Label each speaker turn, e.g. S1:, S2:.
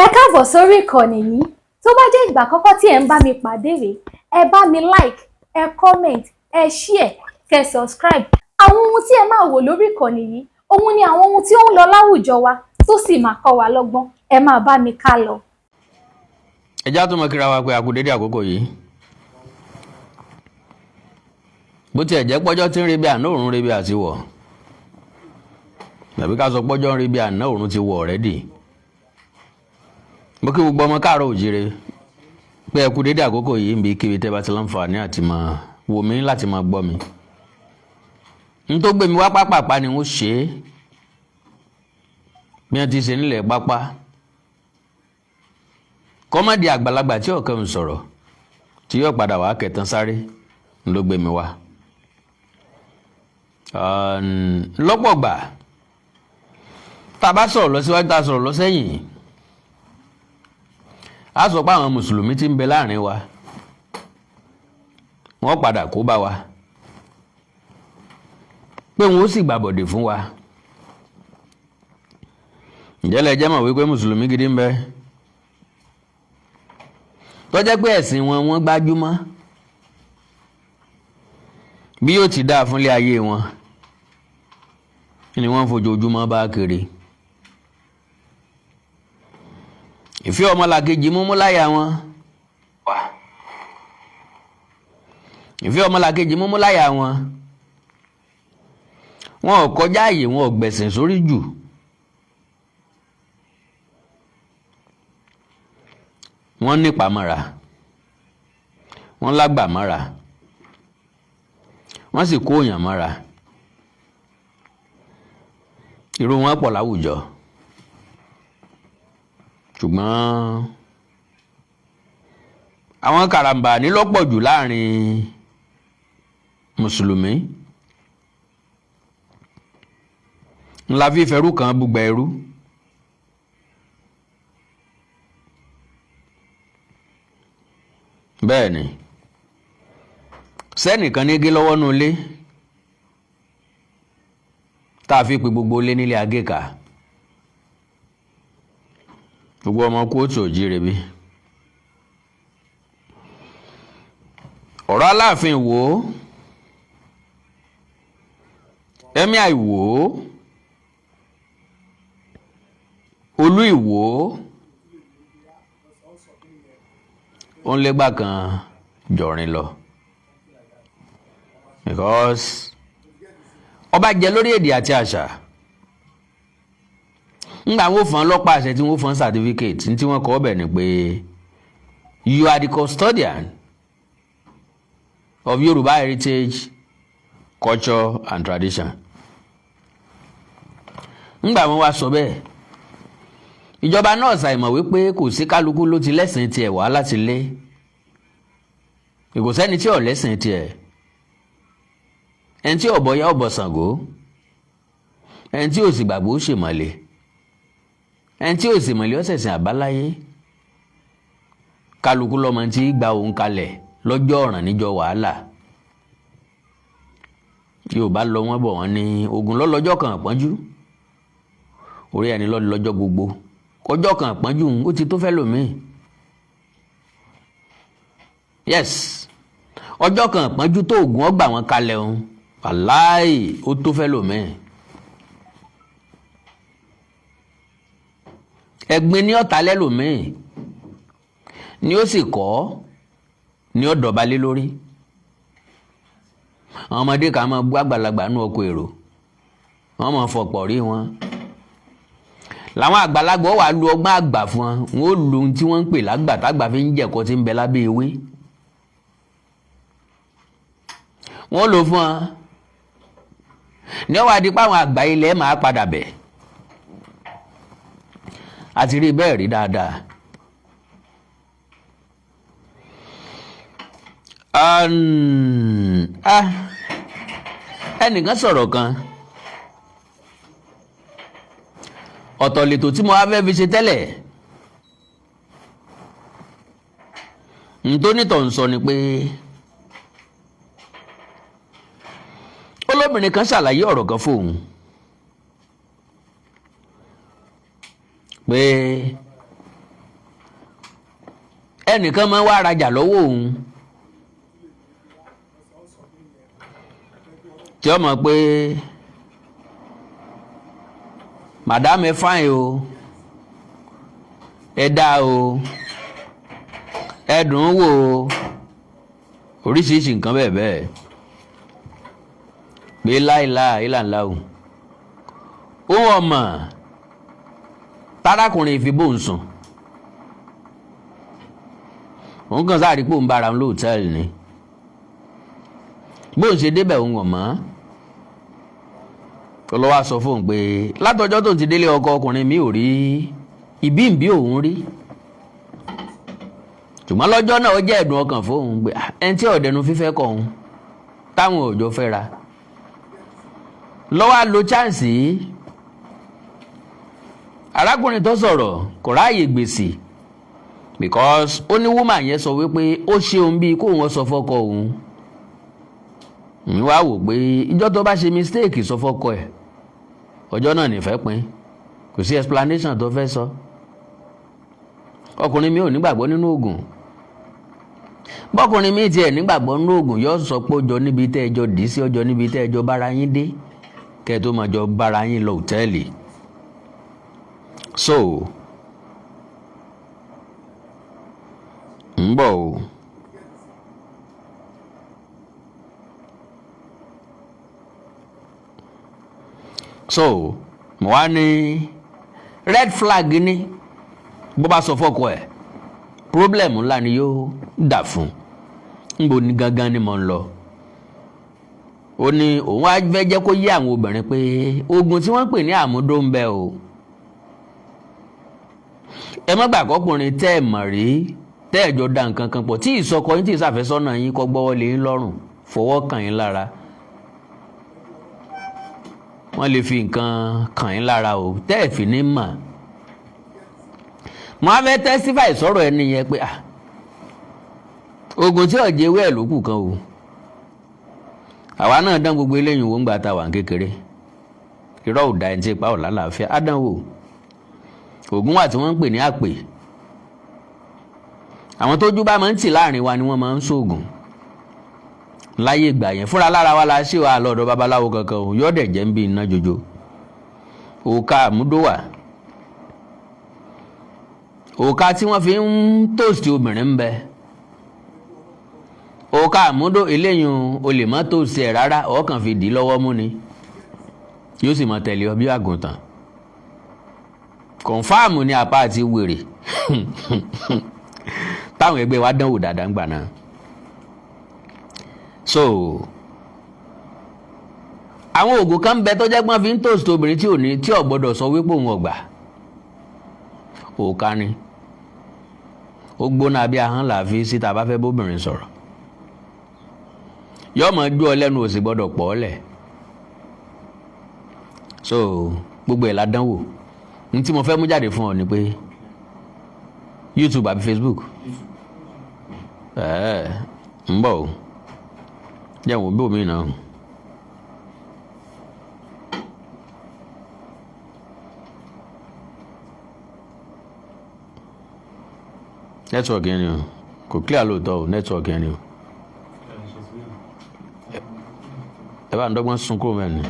S1: Ẹ káàbọ̀ sórí ìkànnì yìí. Tó bá jẹ́ ìgbà àkọ́kọ́ tí ẹ ń bá mi pàdé rèé, ẹ bá mi like, ẹ comment, ẹ share, kẹ́ subscribe. Àwọn ohun tí ẹ máa wò lórí ìkànnì yìí, òun ni àwọn ohun tí ó ń lọ láwùjọ wa tó sì máa kọ́ wa lọ́gbọ́n. Ẹ máa bá mi ká lọ.
S2: Ẹ já tó mọ kíra wa pé a kú dédé àkókò yìí. Bó tiẹ̀ jẹ́ pọ́jọ́ tí ń rebi àná òrùn rebi àti wọ̀. Tàbí ká sọ pọ́jọ́ ń rebi àná òrùn ti wọ̀ already. Mo kí gbogbo ọmọ káàárọ̀ òjíire pé ẹ kú dédé àkókò yìí ń bí kíbi tẹ́ bá ti láǹfààní àti máa wò mí láti máa gbọ́ mi. N tó gbé mi wá pápápá ni wọ́n ṣe é. Bí wọ́n ti ṣe nílẹ̀ pápá. Kọ́mọ́dé àgbàlagbà tí ọ̀kan ń sọ̀rọ̀ tí yóò padà wá kẹtàn sáré ló gbé mi wá. Lọ́pọ̀ gbà tá a bá sọ̀rọ̀ lọ síwájú tá a sọ̀rọ̀ lọ sẹ́yìn, a sọ pé àwọn mùsùlùmí tí ń bẹ láàrin wa wọ́n padà kó bá wa, pé wọ́n ó sì gbàbọ̀dè fún wa. Ǹjẹ́ lẹ jẹ́ mọ̀ wípé mùsùlùmí gidi ń bẹ tó jẹ́ pé ẹ̀sìn wọn wọ́n gbájúmọ́ bí yóò ti dáa fúnlé ayé wọn ni wọ́n fojoojúmọ́ bá kiri. Ìfẹ́ ọmọlàkejì múmú láyà wọn. Ìfẹ́ ọmọlàkejì múmú láyà wọn. Wọn ò kọjá àyè, wọn ò gbẹ̀sìn sórí jù. Wọ́n nípa mọ́ra. Wọ́n lágbà mọ́ra. Wọ́n sì kó èèyàn mọ́ra. Irú wọn pọ̀ láwùjọ. Ṣùgbọ́n àwọn karambani ló pọ̀ jù láàrin mùsùlùmí. Ńlá fífẹ́rú kan búgba ẹrú. Bẹ́ẹ̀ ni sẹ́nìkan ní gé lọ́wọ́ nú ilé tá a fi pe gbogbo ilé nílé agéka. Gbogbo ọmọ kóòtù òjíire bí. Ọ̀rọ̀ Aláàfin Ìwó, Ẹ̀míà Ìwó, Olú Ìwó, ó ń légbà kan jọrin lọ. Because ọba jẹ lórí èdè àti àṣà. Ńgbà wọ́n fọ́n lọ́pàá àṣẹ tí wọ́n fọ́n certificate tí wọ́n kọ́ ọbẹ̀ ni pé you are the custodian of Yorùbá heritage, culture and tradition. Ńgbà wọ́n wá sọ bẹ́ẹ̀, ìjọba náà ṣàìmọ̀ wípé kò sí kálukú ló ti lẹ́sìn tiẹ̀ wá láti lé. Kò sẹ́ni tí ò lẹ́sìn tiẹ̀. Ẹni tí ò bọ̀yá ò bọ̀ Ṣàngó, ẹni tí ò sì gbàgbọ́ ó ṣèmọ̀lẹ̀, ẹni tí ò sì mọ̀lẹ́ ọ̀sẹ̀sìn àbáláyé. Kálukú lọ́mọ tí gba òun kalẹ̀ lọ́jọ́ ọ̀ràn níjọ́ wàhálà. Yorùbá lọ wọ́n bọ̀ wọ́n ní ogun lọ́lọ́jọ́ kan àpọ́njú, orí ẹni lọ́jọ́ gbogbo. Ọjọ́ kan àpọ́njú ó ti tó fẹ́ lòmíì. Yes, ọjọ́ kan àpọ́njú tó ògùn ọgbà wọn kalẹ̀ òun wàláì ó tó fẹ́ lòmíì. Ẹ̀gbin ní ọ̀tá lẹ́lòmíì ni ó sì kọ́ ní ó dọ̀bálé lórí. Àwọn ọmọdé kan máa bú àgbàlagbà nú ọkọ̀ èrò, wọ́n máa fọ̀pọ̀ rí wọn. Làwọn àgbàlagbà wà lu ọgbọ́n àgbà fún wọn, wọ́n ó lu ohun tí wọ́n ń pè lágbà tágbà fi ń jẹ̀kọ́ tí ń bẹ lábẹ́ ewé. Wọ́n lò fún wọn ní ọwọ́ adìpá àwọn àgbà ilẹ̀ máa padà bẹ̀. Àti rí bẹ́ẹ̀ rí dáadáa. Ẹnìkan sọ̀rọ̀ kan, ọ̀tọ̀ lètò tí mo wá fẹ́ fi ṣe tẹ́lẹ̀. Nítònítọ̀ ń sọ ni pé olóbìnrin kan ṣàlàyé ọ̀rọ̀ kan fóun pé ẹnìkan máa ń wá rajà lọ́wọ́ òun tí ó mọ̀ pé madam ẹ fine o, ẹ dá o, ẹ dùn ún wò o, oríṣiríṣi nǹkan bẹ́ẹ̀ bẹ́ẹ̀ pé láìláà ìlànà o òun ọmọ tárákùnrin ìfibò ń sùn òun kàn sáà rí pé òun bára òun lóòtẹ́ẹ̀lì ni bóun ṣe débẹ̀ òun ọ̀mọ́ ọlọ́wà sọ fóun pé látọjọ́ tóun ti délé ọkọ ọkùnrin mi ò rí ìbí òun rí ṣùgbọ́n lọ́jọ́ náà ó jẹ́ ẹ̀dùn ọkàn fóun pé ẹni tí ọ̀dẹ̀nu fífẹ́ kọ òun táwọn òjò fẹ́ra lọ́wọ́ lo chance yìí arákùnrin tó sọ̀rọ̀ kò ráàyè gbèsè because ó ní woman yẹn sọ wípé ó ṣe òun bíi kóun ó sọ fọ́kọ òun mi wá wò pé ìjọ́ tó bá ṣe mistake sọ fọ́kọ ẹ̀ ọjọ́ náà nìfẹ́ pín kò sí explanation tó fẹ́ sọ ọkùnrin mi ò nígbàgbọ́ nínú oògùn bọ́kùnrin mi tiẹ̀ nígbàgbọ́ nínú oògùn yóò sọ pé ó jọ níbi tẹ́ ẹjọ́ dì í sí ọjọ́ níbi tẹ́ ẹjọ́ bára yín dé kẹ́ ẹ tó máa jọ bára yín lọ òtẹ́ẹ̀lì so ń bọ̀ o. So mo wá ní red flag ní bó bá sọ fọ́kọ ẹ̀ problem ńlá ni yóò dà fún níbo ní gangan ni mo ń lọ ó ní òun á fẹ́ jẹ́ kó yé àwọn obìnrin pé oògùn tí wọ́n ń pè ní àmúdó ń bẹ o ẹ má gbà kọkùnrin tẹ́ ẹ̀ mọ̀ rí tẹ́ ẹ̀ jọ da nǹkan kan pọ̀ tí ìsọkọ yín tí ìsàfẹ́sọ́nà yín kọ́ gbọ́wọ́ lé yín lọ́rùn fọwọ́ kàn yín lára wọ́n lè fi nǹkan kàn yín lára o tẹ́ ẹ̀ fi ní mọ̀ mo á fẹ́ testify sọ̀rọ̀ ẹni yẹn pé oògùn tí ọ̀jẹ̀ ewé ẹ̀ ló kù kan o àwa náà dán gbogbo eléyìí wò ń gbà tá a wà ń kékeré irọ́ ò da ẹni tí ipa ò lálàáfíà á dán wò oògùn wà tí wọ́n ń pè ní àpè àwọn tójú bá máa ń tì láàrin wa ni wọ́n máa ń ṣoògùn láyé ìgbà yẹn fúnra lára wa la ṣe wà lọ́dọ̀ babaláwo kankan o yọ́dẹ̀ jẹ́ ń bí iná jojo òòkà àmúdówà òòkà tí wọ́n fi ń tóòsì obìnrin ń bẹ òòkà àmúdó eléyìí o lè má tóòsì ẹ̀ rárá ọ̀ọ́kàn fi dì í lọ́wọ́ mú ni yóò sì máa tẹ̀lé ọ bí àgùntàn kọ̀ǹfàmù ni apá àti wèrè táwọn ẹgbẹ́ wa dánwò dáadáa ń gbà náà so àwọn oògùn kan bẹ tó jẹ́ pọ́n fi ń tòsí obìnrin tí ò gbọ́dọ̀ sọ wípé òun ọ̀gbà òòkà ni ó gbóná bí ahọ́n làáfi síta bá fẹ́ bóbìnrin sọ̀rọ̀ yóò máa gbé ọ lẹ́nu ò sì gbọ́dọ̀ pọ̀ ọ́ lẹ̀ so gbogbo ẹ̀ la dánwò ní tí mo fẹ́ mú jáde fún ọ ni pé YouTube àbí Facebook ń bọ̀ o jẹ́ wọ́n bí omi náà network yẹn ni o kò clear lóòótọ́ o network yẹn ni o ẹ bá ń dọ́gbọ́n sunkún mẹ́rin.